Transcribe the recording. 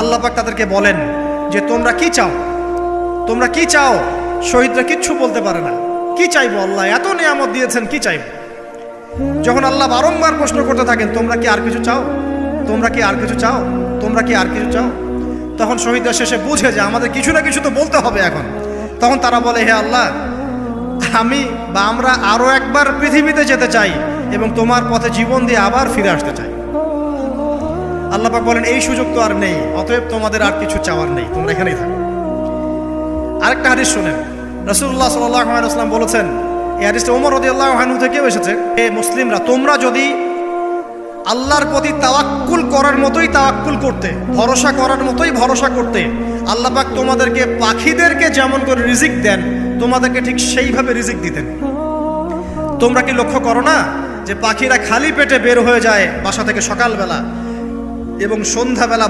আল্লাহ পাক তাদেরকে বলেন যে তোমরা কি চাও, তোমরা কি চাও? শহীদরা কিচ্ছু বলতে পারে না। কি চাইবো আল্লাহ, এত নিয়ামত দিয়েছেন, কি চাইবো? যখন আল্লাহ বারংবার প্রশ্ন করতে থাকেন তোমরা কি আর কিছু চাও, তোমরা কি আর কিছু চাও, তোমরা কি আর কিছু চাও, তখন শহীদরা শেষে বুঝে যে আমাদের কিছু না কিছু তো বলতে হবে এখন। তখন তারা বলে, হে আল্লাহ, আমরা আরো একবার পৃথিবীতে যেতে চাই এবং তোমার পথে জীবন দিয়ে আবার ফিরে আসতে চাই। আল্লাহ পাক বলেন এই সুযোগ তো আর নেই, অতএব তোমাদের আর কিছু চাওয়ার নেই, তোমরা এখানেই থাকো। আরেকটা হাদিস শুনেন, রাসূলুল্লাহ সাল্লাল্লাহু আলাইহি ওয়াসাল্লাম বলেছেন, এই হাদিসটা ওমর রাদিয়াল্লাহু আনহু থেকেও এসেছে, হে মুসলিমরা, তোমরা যদি আল্লাহর প্রতি তাওয়াক্কুল করার মতোই তাওয়াক্কুল করতে, ভরসা করার মতোই ভরসা করতে, আল্লাহ পাক তোমাদেরকে পাখিদেরকে যেমন করে রিজিক দেন তোমাদেরকে ঠিক সেইভাবে রিজিক দিতেন। তোমরা কি লক্ষ্য করো না যে পাখিরা খালি পেটে বের হয়ে যায় বাসা থেকে সকালবেলা এবং সন্ধ্যাবেলা